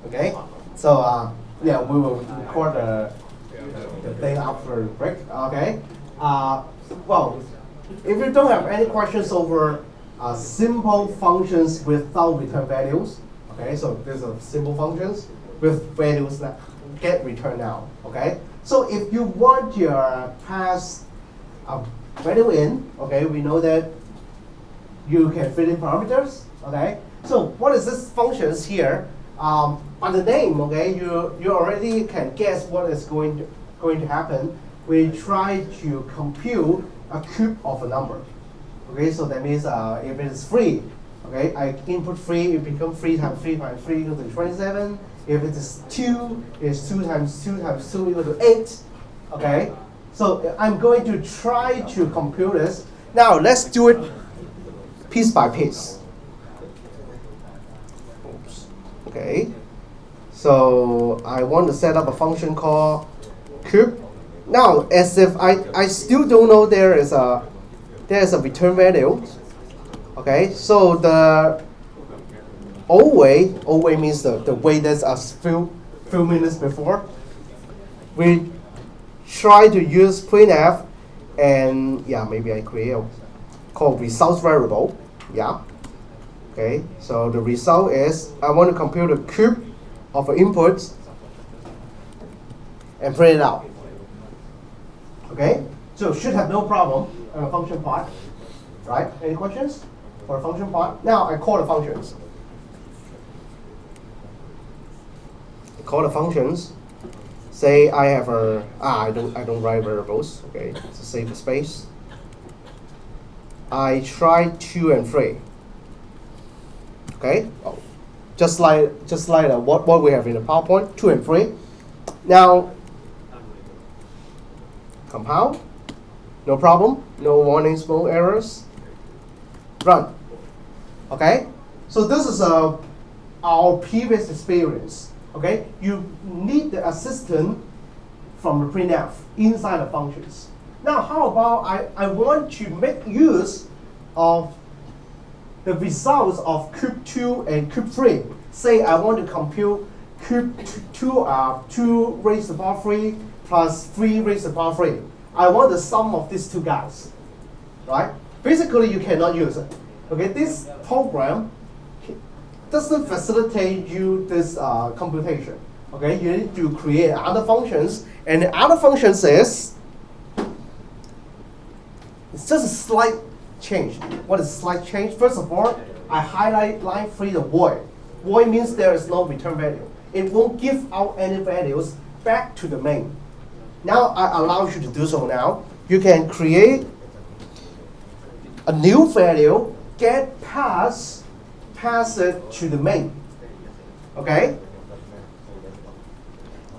Okay, so yeah, we will record the thing after the break. Okay, well, if you don't have any questions over simple functions without return values, okay, so these are simple functions with values that get returned now. Okay, so if you want your pass a value in, okay, we know that you can fit in parameters. Okay, so what is this functions here? By the name, okay, you already can guess what is going to happen. We try to compute a cube of a number. Okay, so that means if it is 3, okay, I input 3, it becomes 3 times 3 times 3 equal to 27. If it is 2, it's 2 times 2 times 2 equal to 8. Okay, so I'm going to try to compute this. Now let's do it piece by piece. Oops. Okay, so I want to set up a function called cube. Now, as if I still don't know there is a return value. Okay, so the old way means the way that's a few minutes before. We try to use printf, and yeah, maybe I create a called results variable. Yeah. Okay, so the result is I want to compute a cube of an input and print it out. Okay, so should have no problem on a function part, right? Any questions for a function part? Now I call the functions. I call the functions. Say I have a I don't write variables. Okay, to save the space. I try 2 and 3. Okay, just like what we have in the PowerPoint, 2 and 3. Now compile, no problem, no warnings, no errors. Run. Okay, so this is our previous experience. Okay, you need the assistant from the printf inside the functions. Now, how about I want to make use of the results of cube 2 and cube 3. Say I want to compute cube 2 raised to the power 3 plus 3 raised to the power 3. I want the sum of these two guys, right? Basically, you cannot use it. Okay, this program doesn't facilitate you this computation. Okay, you need to create other functions, and the other functions is it's just a slight change. What is slight change? First of all, I highlight line 3 the void. Void means there is no return value. It won't give out any values back to the main. Now I allow you to do so now. You can create a new value, pass it to the main. Okay?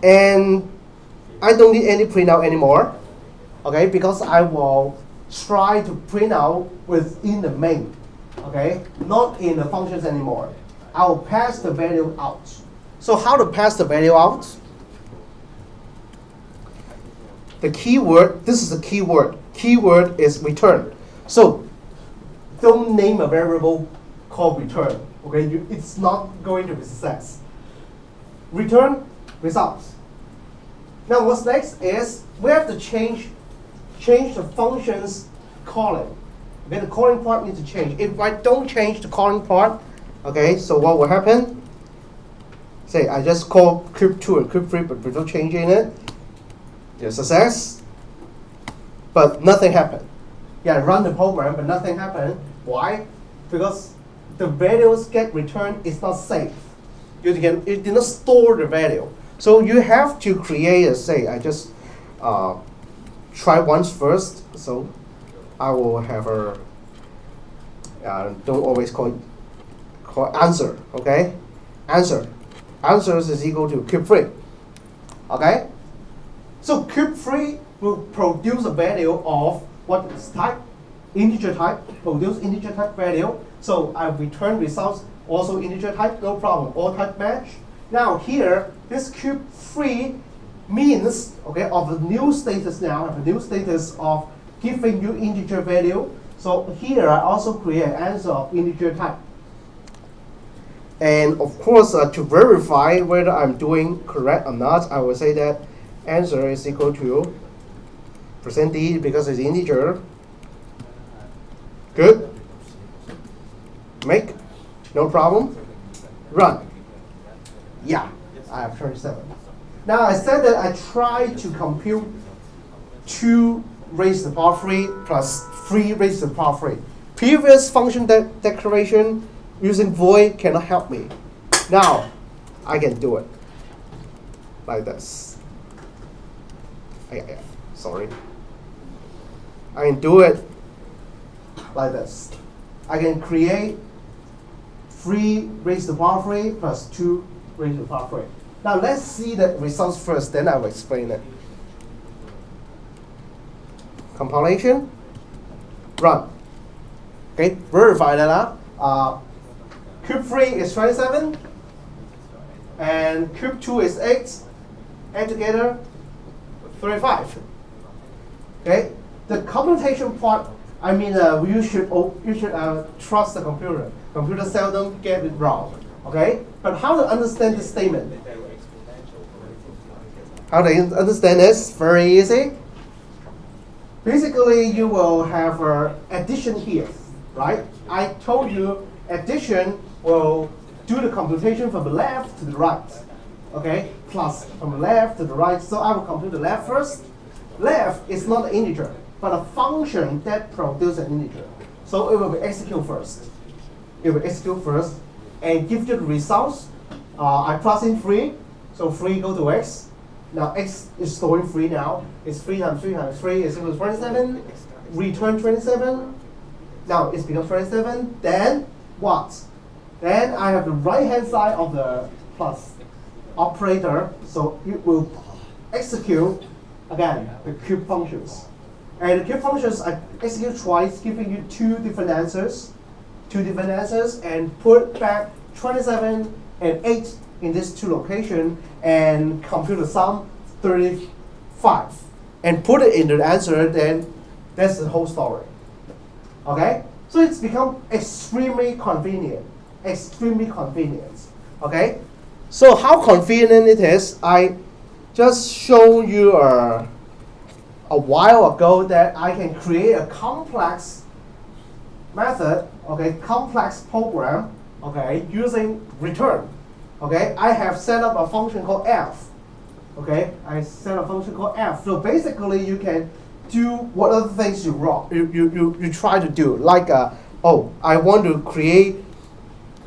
And I don't need any printout anymore. Okay, because I will try to print out within the main, okay, not in the functions anymore. I will pass the value out. So how to pass the value out? The keyword, this is a keyword. Keyword is return. So don't name a variable called return. Okay, it's not going to be success. Return results. Now what's next is we have to change the function's calling. Okay, the calling part needs to change. If I don't change the calling part, okay, so what will happen? Say I just call cube 2 and cube 3, but without changing it. There's success, but nothing happened. Yeah, run the program, but nothing happened. Why? Because the values get returned is not safe. You did not store the value. So you have to create a, say, I just try once first. So I will have a, don't always call answer, okay? Answers is equal to cube 3, okay? So cube 3 will produce a value of what is type? Integer type, produce integer type value. So I return results also integer type, no problem, all type match. Now here, this cube 3 means, okay, of the new status now, I have a new status of giving you integer value. So here I also create an answer of integer type. And of course, to verify whether I'm doing correct or not, I will say that answer is equal to %d because it's integer. Good. Make. No problem. Run. Yeah, I have 27. Now I said that I try to compute 2 raised to the power 3 plus 3 raised to the power 3. Previous function declaration using void cannot help me. Now I can do it like this. Sorry. I can do it like this. I can create 3 raised to the power 3 plus 2 raised to the power 3. Now let's see the results first, then I will explain it. Compilation, run. Okay, verify that out. Cube 3 is 27, and cube 2 is 8. Add together, 35. Okay, the computation part. I mean, you should trust the computer. Computer seldom get it wrong. Okay, but how to understand this statement? How to understand this? Very easy. Basically, you will have addition here, right? I told you addition will do the computation from the left to the right. Okay, plus from the left to the right. So I will compute the left first. Left is not an integer, but a function that produces an integer. So it will be execute first. It will execute first and give you the results. I plus in 3, so 3 go to x. Now x is storing 3 now. It's 3 times 3 times 3 is equal to 27. Return 27. Now it's become 27. Then what? Then I have the right hand side of the plus operator. So it will execute again the cube functions. And the cube functions I execute twice, giving you 2 different answers. 2 different answers, and put back 27 and 8 in these 2 locations and compute the sum 35 and put it into the answer. Then that's the whole story. Okay, so it's become extremely convenient. Extremely convenient. Okay, so how convenient it is, I just showed you a while ago that I can create a complex method, okay, complex program, okay, using return. Okay, I have set up a function called f. Okay, I set up a function called f. So basically, you can do what other things you try to do. Like, I want to create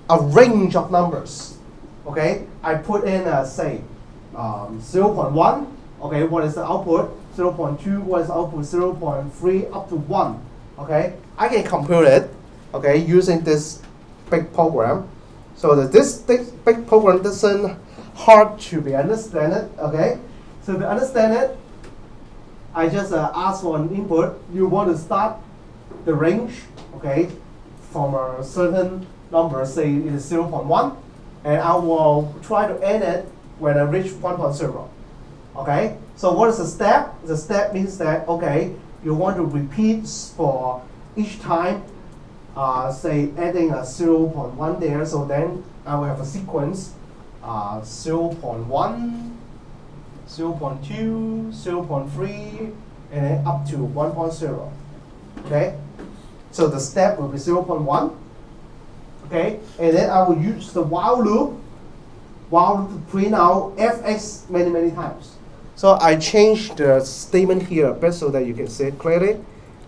a range of numbers. Okay, I put in say 0.1. Okay, what is the output? 0.2. What is the output? 0.3 up to 1. Okay, I can compute it. Okay, using this big program. So that this big program doesn't hard to be understood. Okay, so to understand it, I just ask for an input. You want to start the range, okay, from a certain number, say it is 0.1, and I will try to end it when I reach 1.0. Okay, so what is the step? The step means that, okay, you want to repeat for each time, say adding a 0.1 there, so then I will have a sequence 0.1, 0.2, 0.3, and then up to 1.0. Okay, so the step will be 0.1. Okay, and then I will use the while loop to print out fx many times. So I changed the statement here a bit so that you can see it clearly.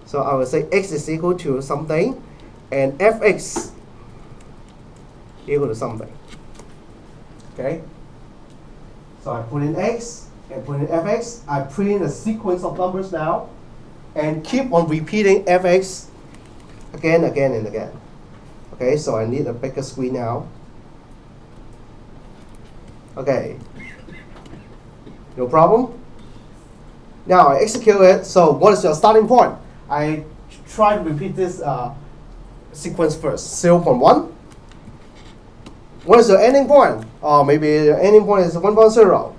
So I will say x is equal to something, and fx equal to something. Okay. So I put in x and put in fx. I put in a sequence of numbers now, and keep on repeating fx again, and again. Okay. So I need a bigger screen now. Okay. No problem. Now I execute it. So what is your starting point? I try to repeat this sequence first. 0.1. What is your ending point? Or maybe your ending point is 1.0.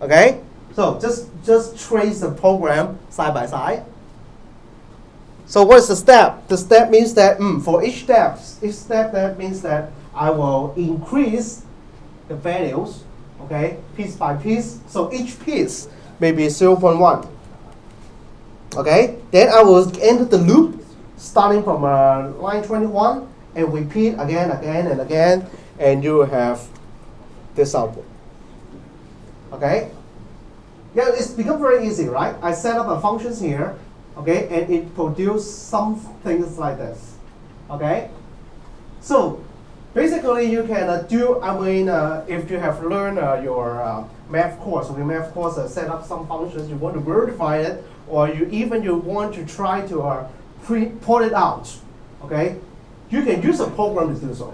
Okay. So just trace the program side by side. So what is the step? The step means that for each step that means that I will increase the values, okay, piece by piece. So each piece may be 0.1. Okay, then I will enter the loop starting from line 21 and repeat again, and again, and you will have this output. Okay, yeah, it's become very easy, right? I set up a functions here, okay, and it produces some things like this. Okay, so basically you can do, if you have learned your math course, set up some functions, you want to verify it, or you want to try to put it out, okay, you can use a program to do so.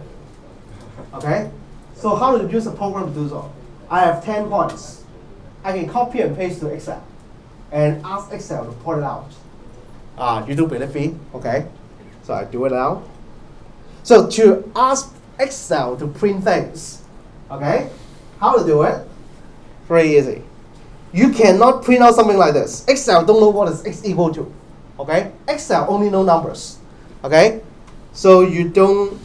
Okay, so how to use a program to do so? I have 10 points. I can copy and paste to Excel and ask Excel to put it out. You do believe me? Okay, so I do it now. So to ask Excel to print things, okay, how to do it? Very easy. You cannot print out something like this. Excel don't know what is x equal to. Okay, Excel only know numbers. Okay, so you don't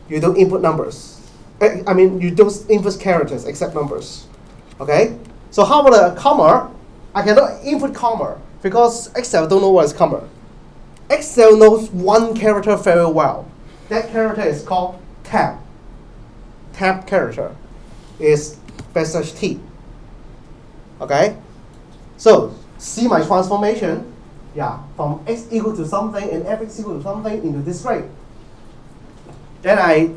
input numbers. You don't input characters except numbers. Okay, so how about a comma? I cannot input comma because Excel don't know what is comma. Excel knows one character very well. That character is called tab. Tab character is \t. Okay, so see my transformation, from x equal to something and fx equal to something into this rate. Then I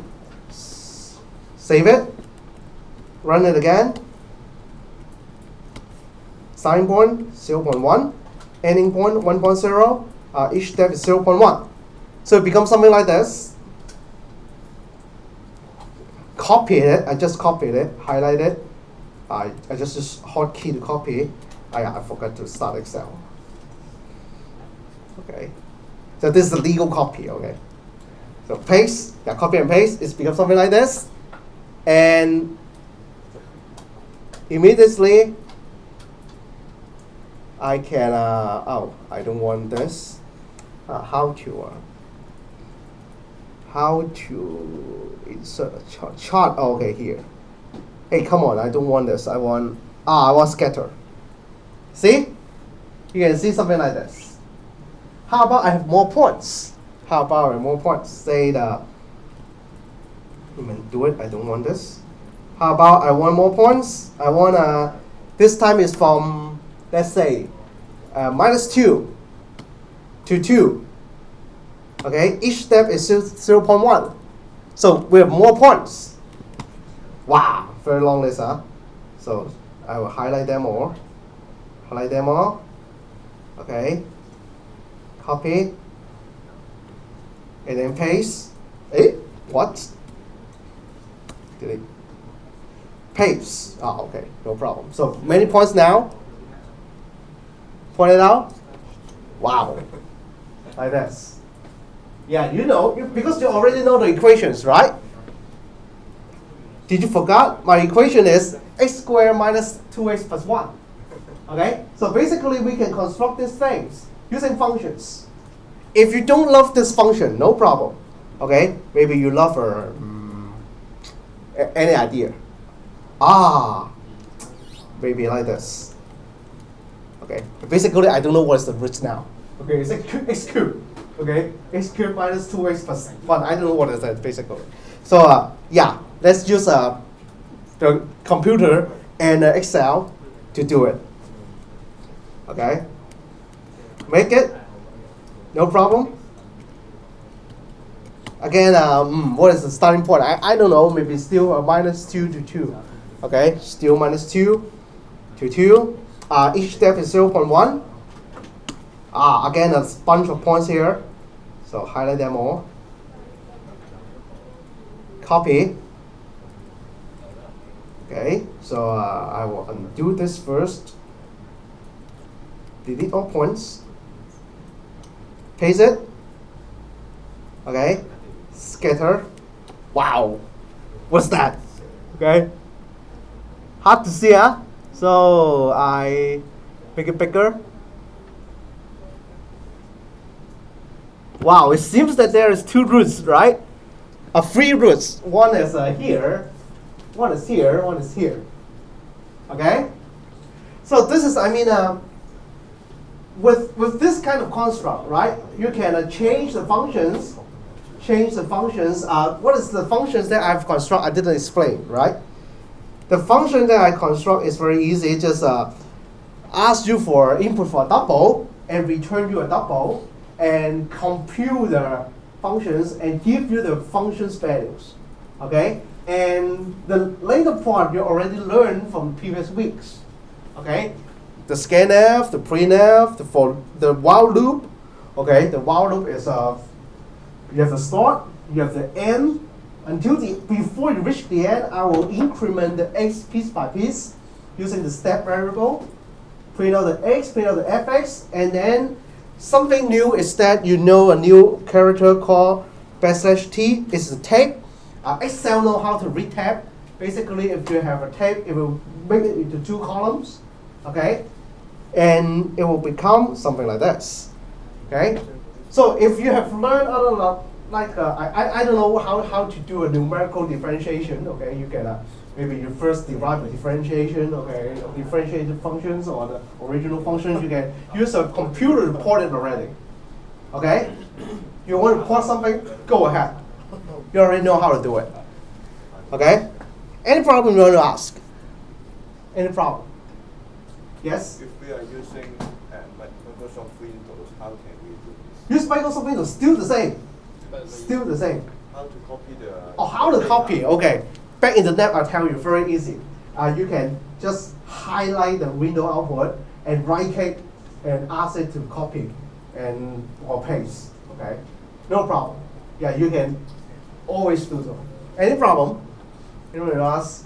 save it, run it again. Starting point 0.1, ending point 1.0. Each step is 0.1. So it becomes something like this. Copy it. I just copied it, highlight it. I just use hotkey to copy. I forgot to start Excel. Okay, so this is the legal copy. Okay, so paste, copy and paste. It's become something like this, and immediately I can. I don't want this. How to insert a chart? Oh, okay, here. Hey, come on! I don't want this. I want scatter. See? You can see something like this. How about I have more points? Say the. Do it. I don't want this. How about I want more points? I want this time is from, let's say, -2 to 2. Okay, each step is 0.1. So we have more points. Wow, very long list, huh? So I will highlight them all. Okay, copy, and then paste. What? Delete. Paste. Okay, no problem. So many points now. Point it out. Wow, like this. Yeah, because you already know the equations, right? Did you forget? My equation is x squared minus 2x plus 1. Okay? So basically, we can construct these things using functions. If you don't love this function, no problem. Okay? Maybe you love any idea. Maybe like this. Okay? Basically, I don't know what's the root now. Okay, it's x cubed. Okay? X cubed minus 2x plus 1. I don't know what is that, basically. So, let's use the computer and Excel to do it. Okay, make it, no problem. Again, what is the starting point? I don't know, maybe still -2 to 2. Okay, still -2 to 2. Each step is 0.1. Again, a bunch of points here. So highlight them all. Copy. Okay, so I will undo this first. Delete all points. Paste it. Okay. Scatter. Wow. What's that? Okay. Hard to see, huh? So I make it bigger. Wow, it seems that there is two roots, right? three roots. One is here, one is here, one is here. Okay? So this is, with this kind of construct, right? You can change the functions. What is the functions that I've constructed? I didn't explain, right? The function that I construct is very easy. Just ask you for input for a double and return you a double and compute the functions and give you the functions values. Okay? And the later part you already learned from previous weeks. Okay? The scanf, the printf, the while loop. Okay, the while loop is you have the start, you have the end. Before you reach the end, I will increment the x piece by piece using the step variable. Print out the x, print out the fx, and then something new is that you know a new character called \t is a tab. Excel know how to read tab. Basically, if you have a tab, it will make it into two columns. Okay, and it will become something like this. Okay, so if you have learned I don't know how to do a numerical differentiation. Okay, you can maybe you first derive a differentiation. Okay, of differentiated functions or the original functions. You can use a computer to plot it already. Okay, you want to plot something? Go ahead. You already know how to do it. Okay, any problem you want to ask? Any problem? Yes? If we are using Microsoft Windows, how can we do this? Use Microsoft Windows, still the same. Still the same. How to copy the... Oh, how to copy? Okay. Back in the lab, I'll tell you, very easy. You can just highlight the window output and right-click and ask it to copy or paste. Okay? No problem. Yeah, you can always do so. Any problem? Anyone will ask?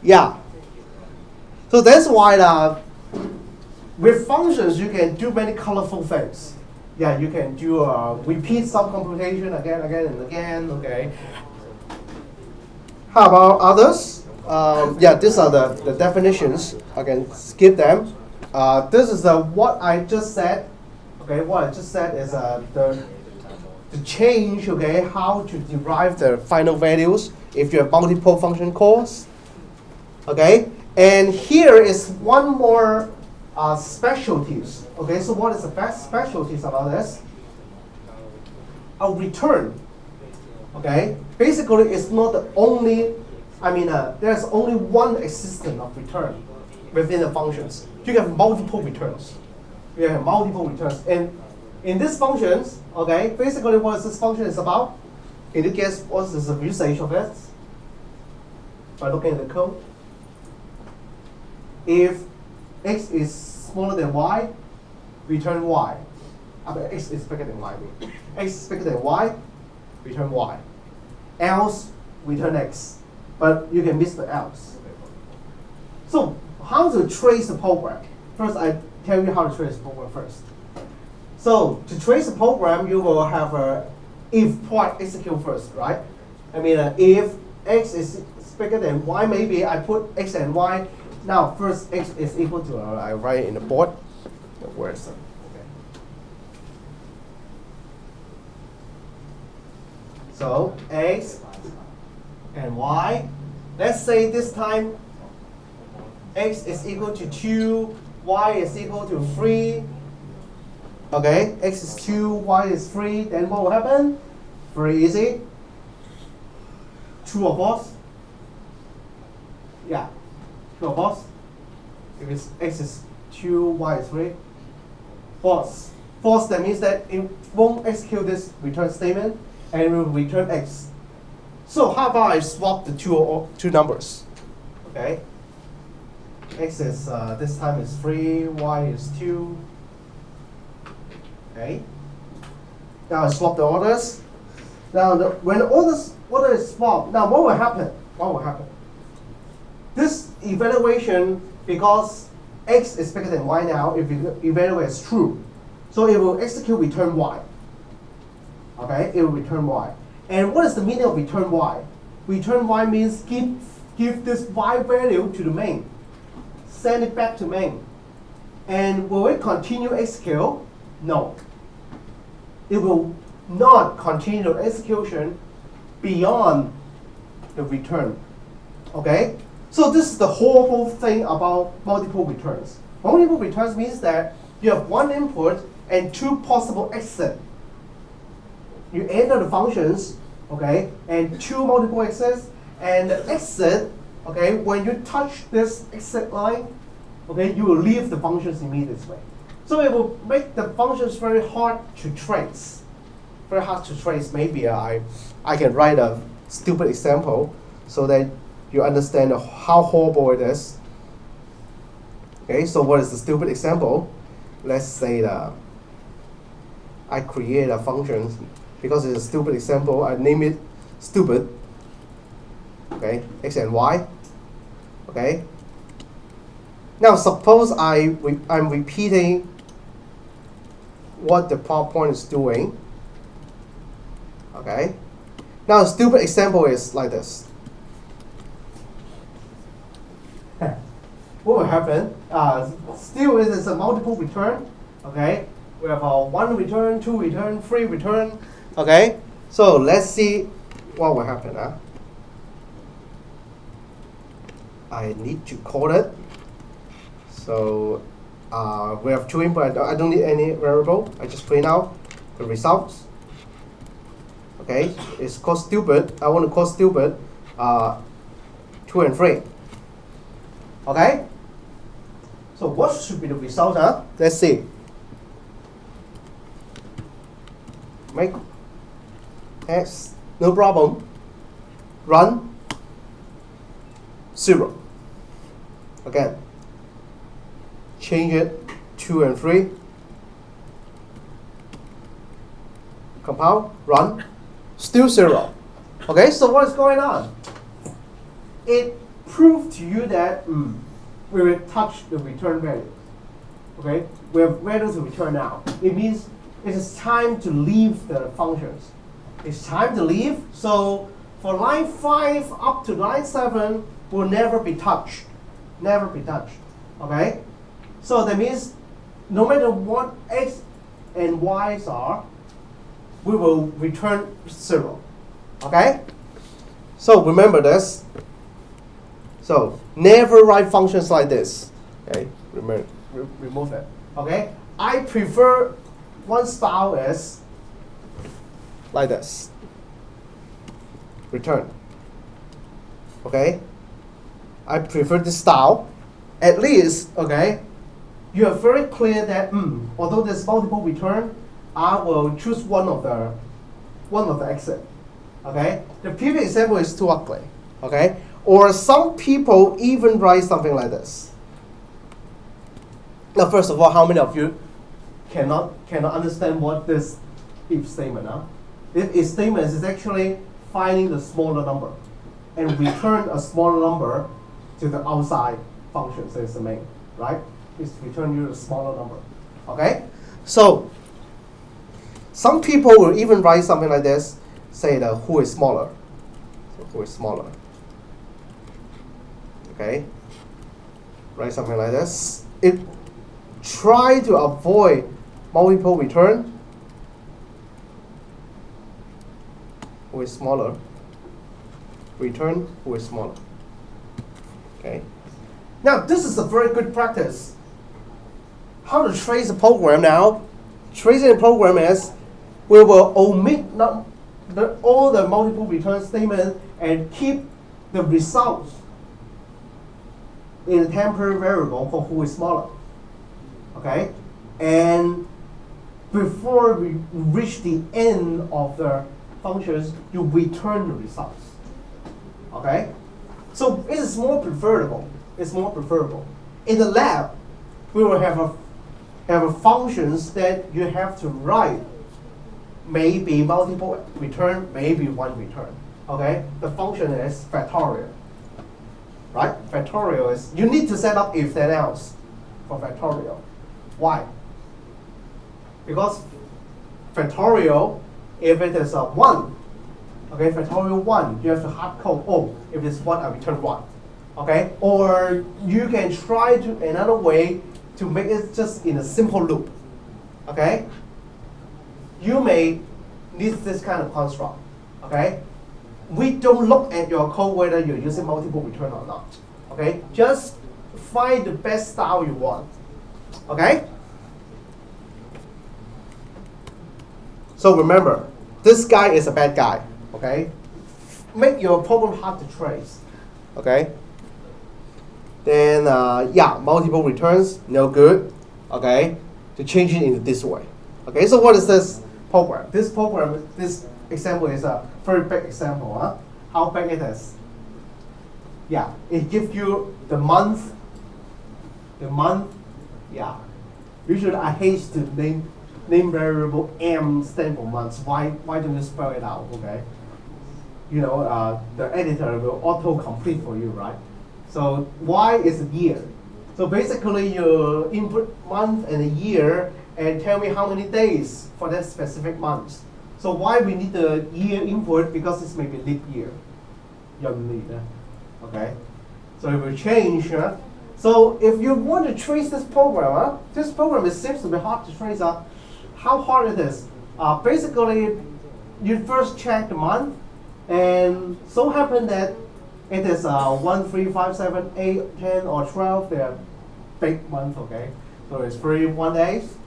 Yeah. So that's why with functions, you can do many colorful things. Yeah, you can do repeat some computation again and again. Okay. How about others? Yeah, these are the definitions. I can skip them. This is what I just said. Okay, what I just said is the change. Okay, how to derive the final values if you have multiple function calls. Okay. And here is one more specialties. Okay, so what is the best specialties about this? A return. Okay, basically it's not the only. There's only one existence of return within the functions. You have multiple returns. You have multiple returns, and in these functions, okay, basically what this function is about? Can you guess what is the usage of it? By looking at the code. If x is smaller than y, return y. X is bigger than y. X is bigger than y, return y. Else, return x. But you can miss the else. So how to trace the program? First, I tell you how to trace the program first. So to trace the program, you will have a if part execute first, right? If x is bigger than y, maybe I put x and y. Now, first x is equal to, I write in the board. Where is it? Okay. So, x and y. Let's say this time x is equal to 2, y is equal to 3. Okay, x is 2, y is 3. Then what will happen? Very easy. True or false? Yeah. True or false? If it's x is 2, y is 3. False. False, that means that it won't execute this return statement and it will return x. So how about I swap the two numbers? Okay. X is, this time is 3, y is 2. Okay. Now I swap the orders. Now when orders order is swapped, now what will happen? What will happen? This evaluation, because x is bigger than y now, if you evaluate as true, so it will execute return y. Okay, it will return y. And what is the meaning of return y? Return y means give this y value to the main, send it back to main. And will it continue execute? No. It will not continue execution beyond the return. Okay? So this is the horrible thing about multiple returns. Multiple returns means that you have one input and two possible exits. You enter the functions, okay, and two multiple exits, and the exit, okay, when you touch this exit line, okay, you will leave the functions immediately. So it will make the functions very hard to trace. Very hard to trace. Maybe I can write a stupid example so that you understand how horrible it is. Okay, so what is the stupid example? Let's say that I create a function. Because it's a stupid example, I name it stupid. Okay, x and y. Okay. Now suppose I'm repeating what the PowerPoint is doing. Okay. Now a stupid example is like this. What will happen? Still it is a multiple return. Okay. We have a 1 return, 2 return, 3 return. Okay, so let's see what will happen. I need to code it. So we have two inputs. I don't need any variable. I just print out the results. Okay, it's called stupid. I want to call stupid 2 and 3. Okay, so what should be the result? Let's see. Make X, no problem. Run 0. Again, change it 2 and 3. Compile, run, still 0. Okay, so what is going on? It proved to you that we will touch the return value. Okay, we have value to return now. It means it is time to leave the functions. It's time to leave. So for line 5 up to line 7 will never be touched. Never be touched. Okay? So that means no matter what x and y's are, we will return 0. Okay? So remember this. So never write functions like this. Okay? Remove it. Okay? I prefer one style is like this. Return. Okay? I prefer this style. At least, okay, you are very clear that although there's multiple return, I will choose one of the exit. Okay? The previous example is too ugly. Okay? Or some people even write something like this. Now, first of all, how many of you cannot understand what this if statement is? If statement is actually finding the smaller number and return a smaller number to the outside function, so it's the main, right? It's return you a smaller number. Okay? So some people will even write something like this, say the who is smaller. So who is smaller? Okay? Write something like this. It try to avoid multiple return. Who is smaller? Return who is smaller. Okay. Now this is a very good practice. How to trace a program now? Tracing a program is we will omit all the multiple return statements and keep the results in a temporary variable for who is smaller. Okay? And before we reach the end of the functions, you return the results. Okay? So it is more preferable. It's more preferable. In the lab, we will have a functions that you have to write. Maybe multiple return, maybe one return. Okay? The function is factorial. Right? Factorial is, you need to set up if then else for factorial. Why? Because factorial, if it is a 1, okay, factorial 1, you have to hard code, oh, if it's 1, I return 1. Okay? Or you can try to another way to make it just in a simple loop. Okay? You may need this kind of construct. Okay? we don't look at your code whether you're using multiple return or not. Okay, just find the best style you want. Okay. So remember, this guy is a bad guy. Okay, make your program hard to trace. Okay. Then yeah, multiple returns, no good. Okay, to change it in this way. Okay, so what is this program? This program, this example is a very big example. Huh? How big it is? Yeah, it gives you the month. The month. Yeah. Usually I hate to name variable M stand for months. Why don't you spell it out? Okay. You know, the editor will auto complete for you, right? So Y is a year. So basically you input month and a year and tell me how many days for that specific month. So why we need the year input? Because it's maybe leap year. Okay. So it will change. So if you want to trace this program, this program seems to be hard to trace. How hard it is? Basically, you first check the month, and so happen that it is 1, 3, 5, 7, 8, 10, or 12. They're big months, okay? So it's 1 days.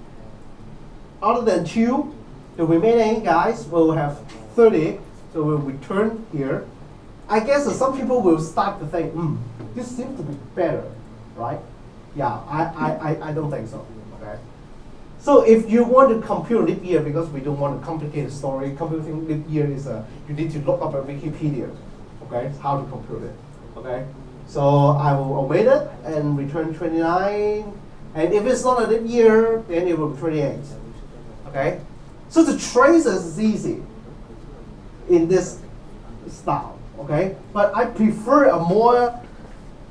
Other than 2, the remaining guys will have 30. So we'll return here. I guess some people will start to think, this seems to be better, right? Yeah, I don't think so. Okay. So if you want to compute leap year, because we don't want to complicate the story, computing leap year is you need to look up at Wikipedia, okay, how to compute it. Okay. So I will omit it and return 29. And if it's not a leap year, then it will be 28. Okay. So the traces is easy in this style. Okay, but I prefer a more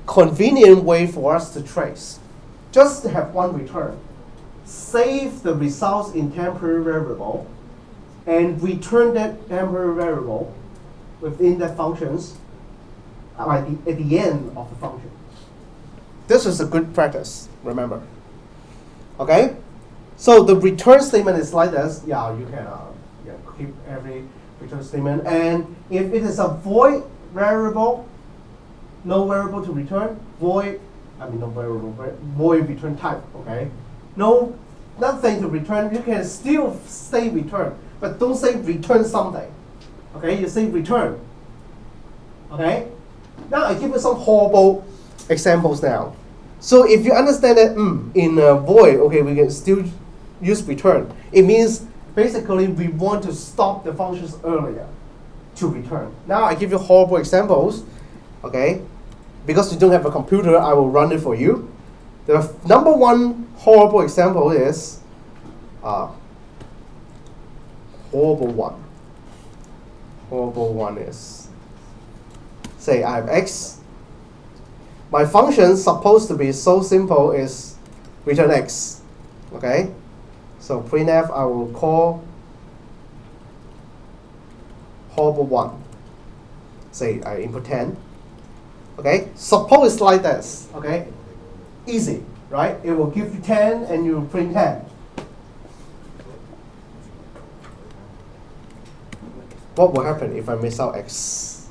convenient way for us to trace. Just to have one return. Save the results in temporary variable and return that temporary variable within that functions at the end of the function. This is a good practice, remember. Okay, so the return statement is like this. Yeah, you can keep every return statement, and if it is a void variable, no variable to return, void return type, okay? Nothing to return, you can still say return, but don't say return something. Okay, you say return. Okay? Now I give you some horrible examples now. So if you understand that in void, okay, we can still use return. It means basically, we want to stop the functions earlier to return. Now I give you horrible examples, okay? Because you don't have a computer, I will run it for you. The number one horrible example is horrible one. Horrible one is, say I have x. My function supposed to be so simple is return x, okay? So printf, I will call horrible 1. Say I input 10. Okay, suppose it's like this. Okay, easy, right? It will give you 10 and you print 10. What will happen if I miss out x?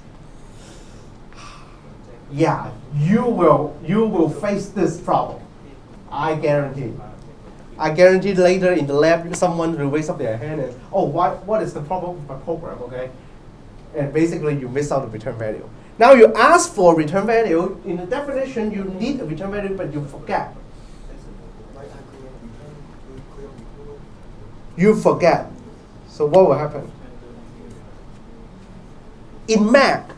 Yeah, you will face this problem. I guarantee. I guarantee later in the lab, someone will raise up their hand and, oh, what is the problem with my program, okay? And basically, you miss out the return value. Now you ask for return value. In the definition, you need a return value, but you forget. You forget. So what will happen? In Mac,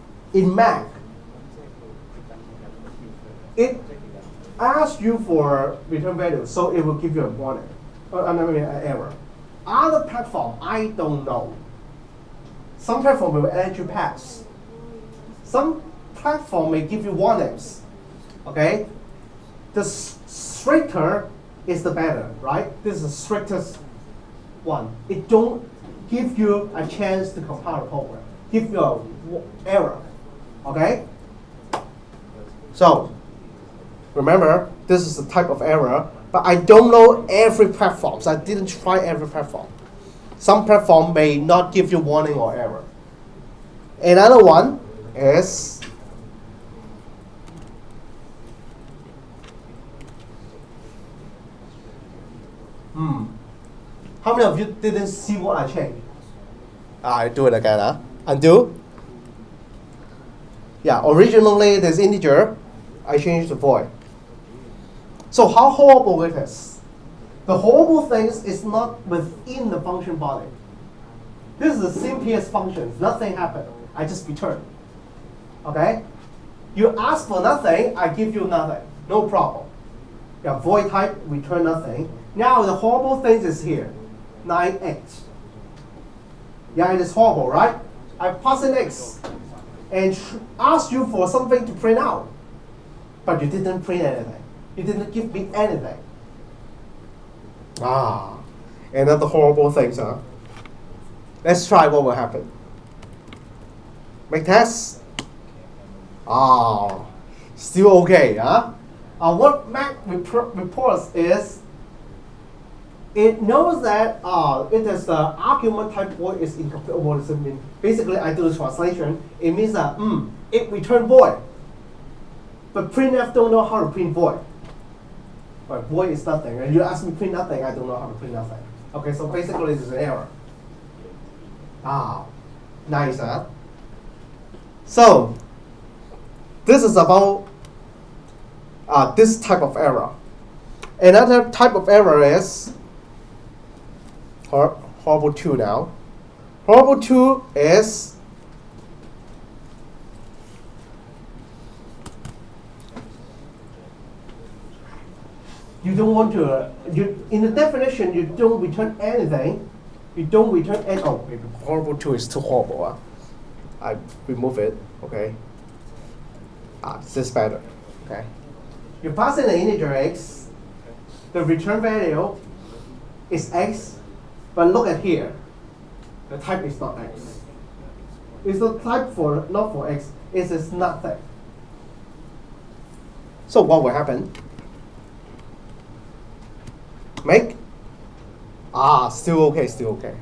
it asks you for return value, so it will give you a warning, an error. Other platform, I don't know. Some platform will let you pass. Some platform may give you warnings. Okay, the stricter is the better, right? This is the strictest one. It don't give you a chance to compile the program. Give you an error. Okay. So remember, this is the type of error, but I don't know every platform. So I didn't try every platform. Some platform may not give you warning or error. Another one is how many of you didn't see what I changed? I do it again. Undo. Yeah, originally this integer, I changed to void. So how horrible it is? The horrible thing is not within the function body. This is the simplest function. Nothing happened. I just return. Okay? You ask for nothing, I give you nothing. No problem. Yeah, void type, return nothing. Now the horrible thing is here. 9x. Yeah, it is horrible, right? I pass an x and ask you for something to print out. But you didn't print anything. You didn't give me anything. Another horrible thing, huh? Let's try what will happen. Make test. Still okay, huh? What Mac reports is it knows that it is the argument type void is incomplete. What does it mean? Basically, I do the translation. It means that it return void, but printf don't know how to print void. But void is nothing. And you ask me print nothing, I don't know how to print nothing. Okay, so basically this is an error. Nice, huh? So this is about this type of error. Another type of error is horrible 2 now. Horrible 2 is you don't want to, in the definition, you don't return anything. You don't return any, maybe horrible 2 is too horrible. I remove it, okay. This is better, okay. You pass in an integer x, the return value is x, but look at here. The type is not x. It's the type for not for x, it is nothing. So what will happen? Make? Still okay, still okay.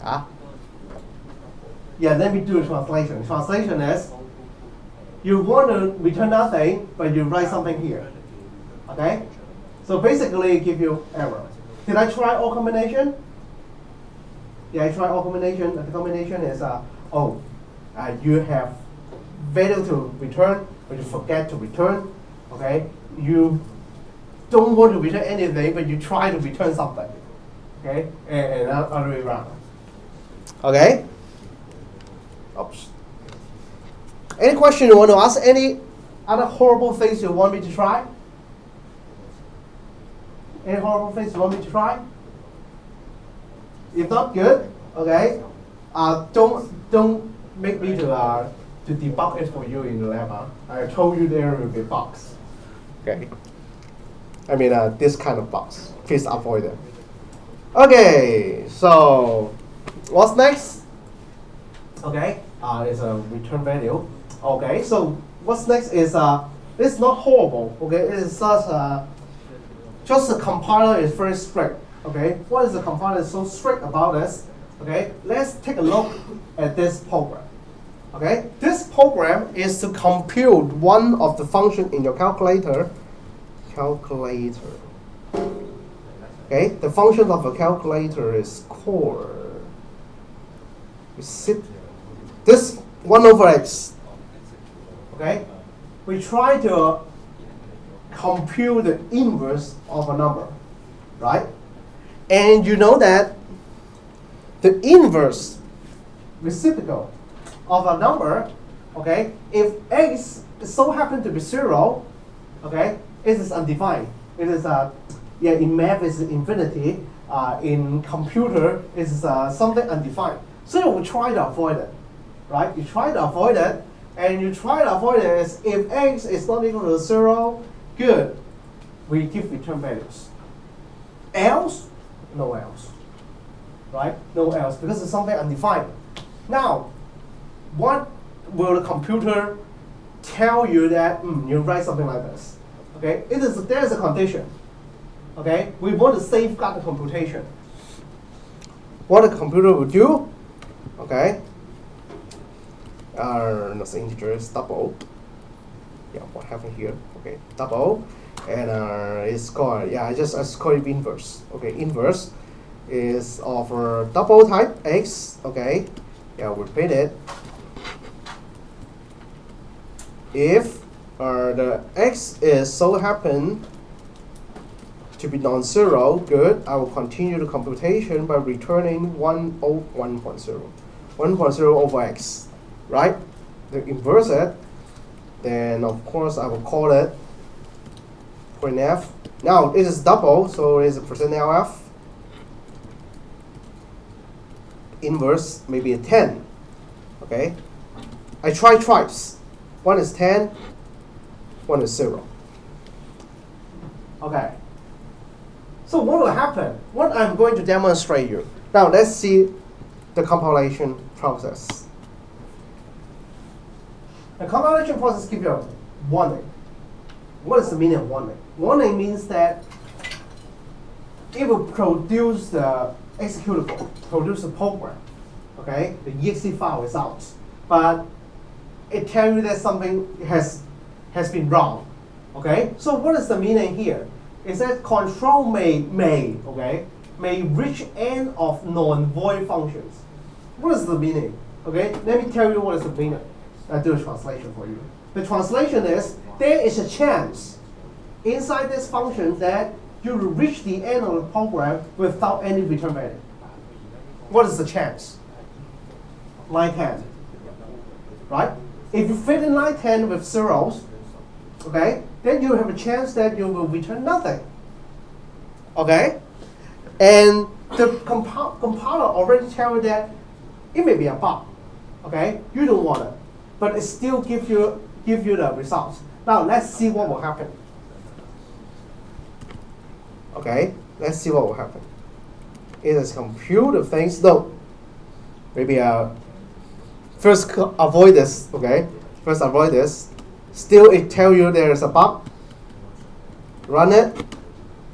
Yeah, let me do a translation. Translation is, you want to return nothing, but you write something here. Okay? So basically, it gives you error. Did I try all combination? Yeah, I tried all combination. The combination is, you have value to return, but you forget to return. Okay? You don't want to return anything, but you try to return something. Okay? And other way around. Okay? Oops. Any question you want to ask? Any other horrible things you want me to try? Any horrible things you want me to try? If not, good. Okay. Don't make me to debug it for you in the lab. I told you there will be bugs. Okay. I mean this kind of bugs. Please avoid them. Okay. So what's next? Okay. It's a return value. Okay. So what's next is it's not horrible. Okay. It is just the compiler is very strict. Okay, what is the compiler so strict about this? Okay, let's take a look at this program. Okay, this program is to compute one of the functions in your calculator. Okay, the function of a calculator is core. This 1 over x. Okay, we try to compute the inverse of a number, right? And you know that the inverse reciprocal of a number, okay, if x so happen to be 0, okay, it is undefined. It is in math it's infinity. In computer it's something undefined. So you will try to avoid it, right? You try to avoid it, and you try to avoid it is if x is not equal to 0, good, we give return values. Else, no else, right? No else, because it's something undefined. Now, what will the computer tell you that you write something like this? Okay, there is a condition. Okay, we want to safeguard the computation. What the computer will do? Okay, Not integer, is double. Yeah, what happened here? Okay, double, and it's called, yeah, I just call it inverse. Okay, inverse is of double type x. Okay, yeah, repeat it. If the x is so happen to be non-zero, good, I will continue the computation by returning 1.0 1.0 over x, right? To inverse it, then of course I will call it printf. Now it is double, so it is a %lf. Inverse maybe a 10. Okay, I try twice. One is 10, one is 0. Okay. So what will happen? What I'm going to demonstrate you. Now let's see the compilation process. The compilation process gives you a warning. What is the meaning of warning? Warning means that it will produce the executable, produce a program. Okay, the exe file is out, but it tells you that something has been wrong. Okay, so what is the meaning here? It says control may reach end of non-void functions. What is the meaning? Okay, let me tell you what is the meaning. I'll do a translation for you. The translation is there is a chance inside this function that you will reach the end of the program without any return value. What is the chance? Line 10, right? If you fit in line 10 with zeros, okay, then you have a chance that you will return nothing. Okay? And the compiler already tells you that it may be a bug. Okay? You don't want it. But it still give you the results. Now let's see what will happen. Okay? Let's see what will happen. It is compute the things. No. Maybe first avoid this. Okay? First avoid this. Still, it tells you there is a bug. Run it.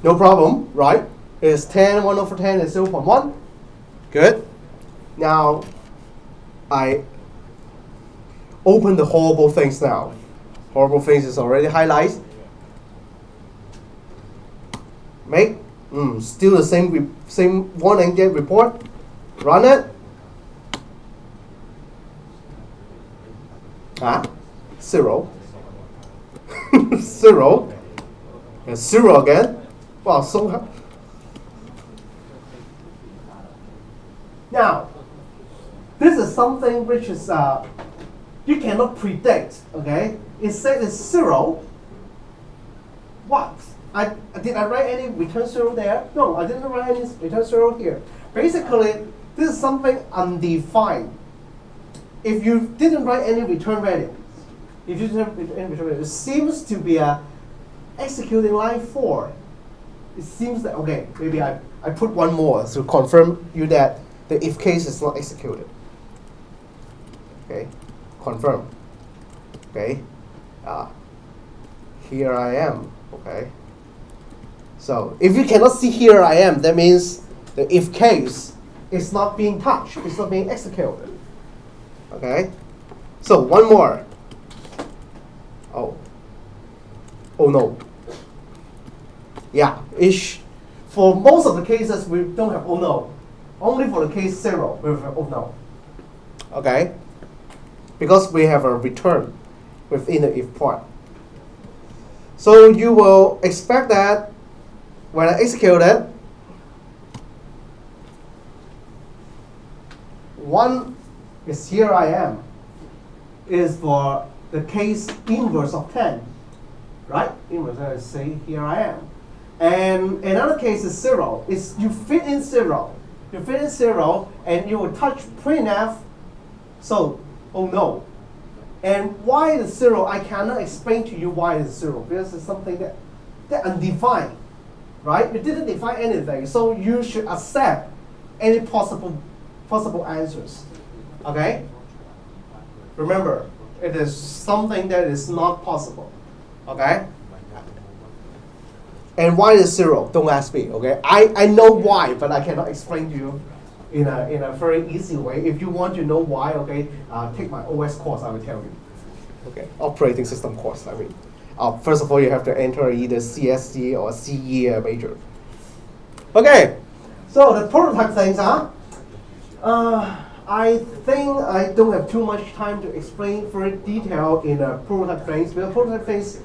No problem, right? It's 10, 1 over 10 is 0.1. Good. Now, I open the horrible things now. Horrible things is already highlighted. Make still the same warning get report. Run it. 0. 0. And 0 again. Wow, so now this is something which is you cannot predict. Okay, it said it's 0. What? Did I write any return 0 there? No, I didn't write any return 0 here. Basically, this is something undefined. If you didn't write any return value, it seems to be executing line 4. It seems that, okay, maybe I put one more to confirm you that the if case is not executed. Okay, confirm. Okay, here I am. Okay, so if you cannot see here I am, that means the if case is not being touched, it's not being executed. Okay, so one more. Oh no. Yeah, for most of the cases we don't have oh no. Only for the case 0 we have oh no. Okay, because we have a return within the if part. So you will expect that when I execute it, 1 is here I am, is for the case inverse of 10, right? Inverse, I say here I am. And another case is 0. It's you fit in 0. You fit in 0 and you will touch printf, so oh no. And why is 0? I cannot explain to you why it's 0 because it's something that undefined, right? You didn't define anything, so you should accept any possible answers. Okay? Remember, it is something that is not possible. Okay? And why is 0? Don't ask me. Okay? I know why, but I cannot explain to you in a very easy way. If you want to know why, okay, take my OS course, I will tell you. Okay, operating system course, I mean. First of all, you have to enter either CSE or CE major. Okay, so the prototype things are, I think I don't have too much time to explain very detail in a prototype phase, because prototype phase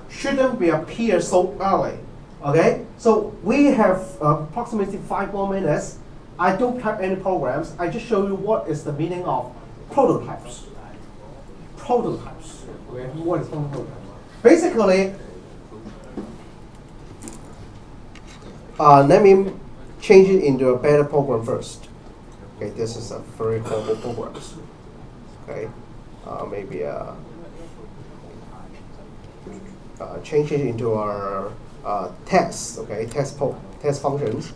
shouldn't be appear so early. Okay, so we have approximately 5 more minutes. I don't type any programs. I just show you what is the meaning of prototypes. Prototypes. Okay, what is prototypes? Basically, let me change it into a better program first. Okay, this is a very formal program. Okay, maybe change it into our tests. Okay, test functions.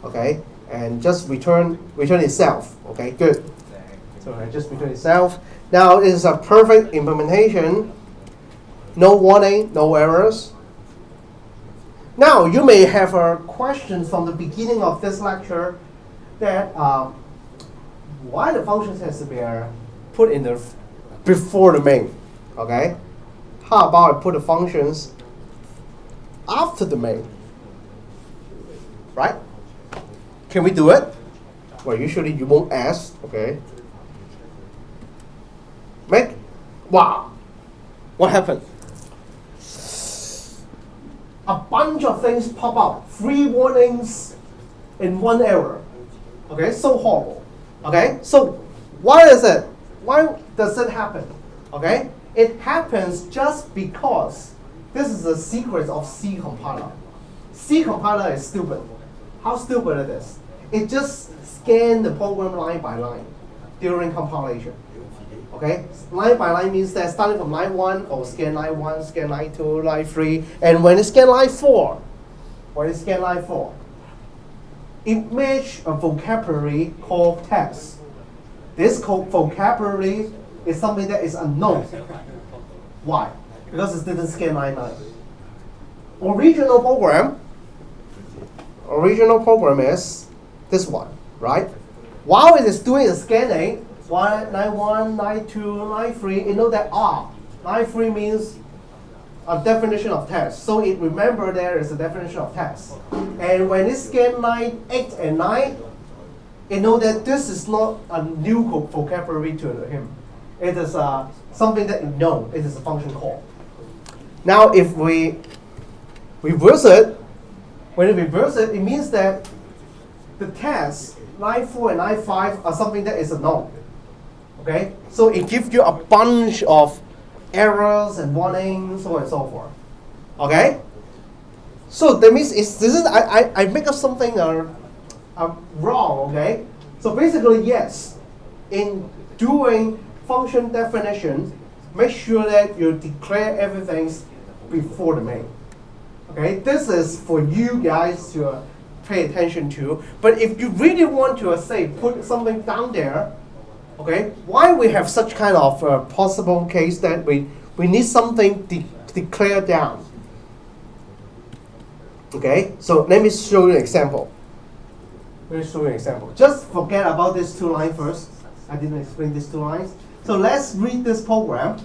Okay, and just return itself. Okay, good. So I just return itself. Now it is a perfect implementation. No warning, no errors. Now you may have a question from the beginning of this lecture that why the functions has to be put in the before the main. Okay, how about I put the functions after the main? Right? Can we do it? Well, usually you won't ask. Okay. Wow, what happened? A bunch of things pop up, 3 warnings and 1 error. Okay, so horrible. Okay, so why is it? Why does it happen? Okay, it happens just because this is the secret of C compiler. C compiler is stupid. How stupid it is? It just scans the program line by line during compilation. Okay, line by line means that starting from line 1, or scan line 1, scan line 2, line 3, and when it scan line 4, it matches a vocabulary called text. This vocabulary is something that is unknown. Why? Because it didn't scan line 9. Original program is this one, right? While it is doing the scanning, line 1, line 2, line 3, you know that line 3 means a definition of text. So it remember there is a definition of text. And when it scan line 8 and 9, you know that this is not a new vocabulary to him. It is something that you know. It is a function call. Now if we reverse it, when we reverse it, it means that the text line 4 and line 5 are something that is a known. Okay, so it gives you a bunch of errors and warnings, so on and so forth. Okay, so that means I make up something wrong. Okay, so basically yes, in doing function definition, make sure that you declare everything before the main. Okay, this is for you guys to pay attention to. But if you really want to say put something down there. Okay, why we have such kind of possible case that we need something declared down. Okay, so let me show you an example. Just forget about these 2 lines first. I didn't explain these 2 lines. So let's read this program.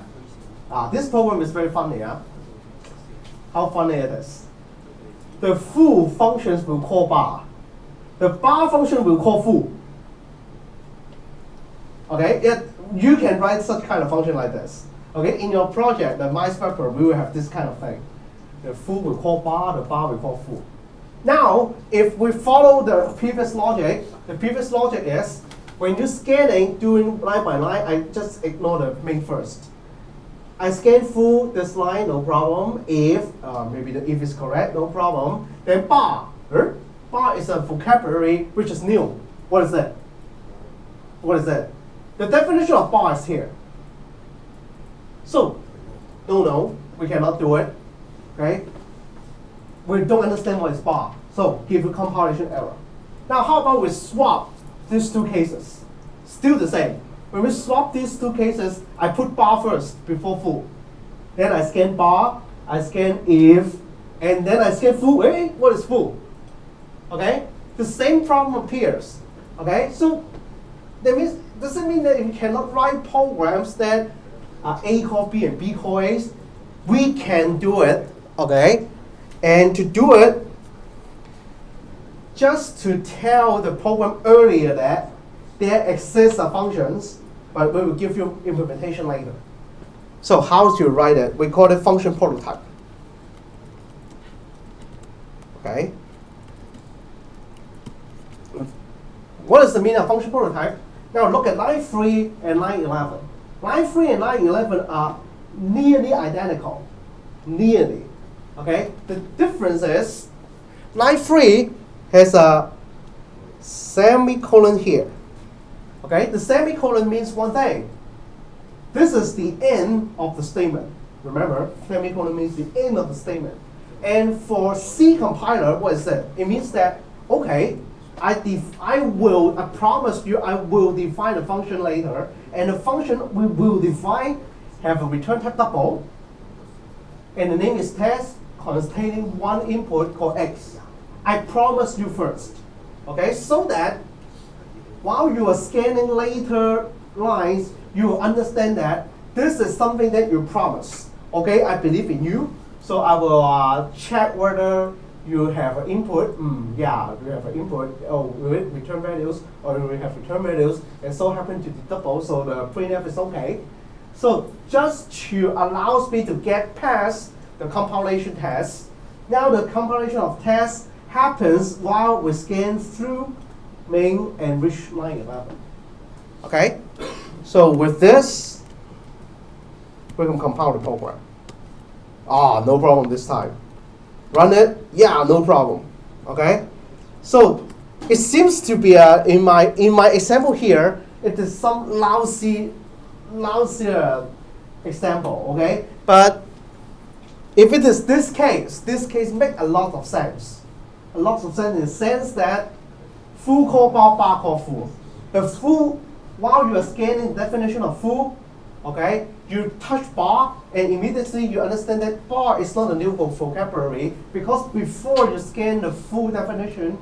This program is very funny. How funny it is. The foo functions will call bar. The bar function will call foo. Okay, you can write such kind of function like this. Okay, in your project, the mice pepper, we will have this kind of thing. The foo will call bar, the bar will call foo. Now, if we follow the previous logic, the previous logic is when you're scanning, doing line by line, I just ignore the main first. I scan foo this line, no problem. If maybe the if is correct, no problem. Then bar, bar is a vocabulary which is new. What is that? What is that? The definition of bar is here. So, no, we cannot do it. Okay? We don't understand what is bar. So, give you compilation error. Now, how about we swap these 2 cases? Still the same. When we swap these 2 cases, I put bar first before foo. Then I scan bar, I scan if, and then I scan foo. Hey, what is foo? Okay? The same problem appears. Okay, so that means, does it mean that if we cannot write programs that A call B and B call A? We can do it, okay? And to do it, just to tell the program earlier that there exists functions, but we will give you implementation later. So how do you write it? We call it function prototype. Okay. What is the meaning of function prototype? Now look at line 3 and line 11. Line 3 and line 11 are nearly identical. Nearly. Okay? The difference is line 3 has a semicolon here. Okay? The semicolon means one thing. This is the end of the statement. Remember, semicolon means the end of the statement. And for C compiler, what is it? It means that, okay, I promise you I will define a function later, and the function we will define have a return type double, and the name is test containing one input called x. I promise you first, okay, so that while you are scanning later lines, you will understand that this is something that you promise. Okay, I believe in you, so I will check whether you have an input. Yeah, you have an input. Oh, will it return values, or will we have return values, and so happen to be double, so the printf is okay. So just to allow me to get past the compilation test. Now the compilation of tests happens while we scan through main and reach line 11. Okay, so with this, we can compile the program. No problem this time. Run it, yeah, no problem. Okay, so it seems to be in my example here, it is some lousy example. Okay, but if it is this case makes a lot of sense. A lot of sense in the sense that full call bar, bar call full. The full, while you are scanning the definition of full, okay, you touch bar and immediately you understand that bar is not a new vocabulary, because before you scan the full definition,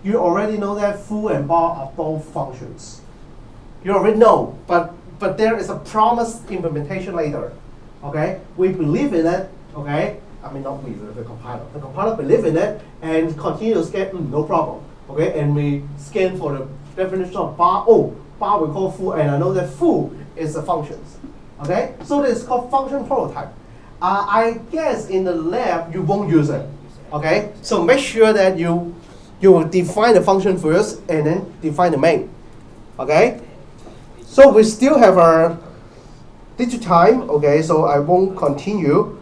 you already know that full and bar are both functions. You already know, but there is a promised implementation later. Okay, we believe in it. Okay, I mean not we, the compiler. The compiler believe in it and continue to scan. No problem. Okay, and we scan for the definition of bar. Oh, bar we call full, and I know that full is a functions. Okay, so this is called function prototype. I guess in the lab you won't use it. Okay, so make sure that you will define the function first and then define the main. Okay, so we still have a little time. Okay, so I won't continue.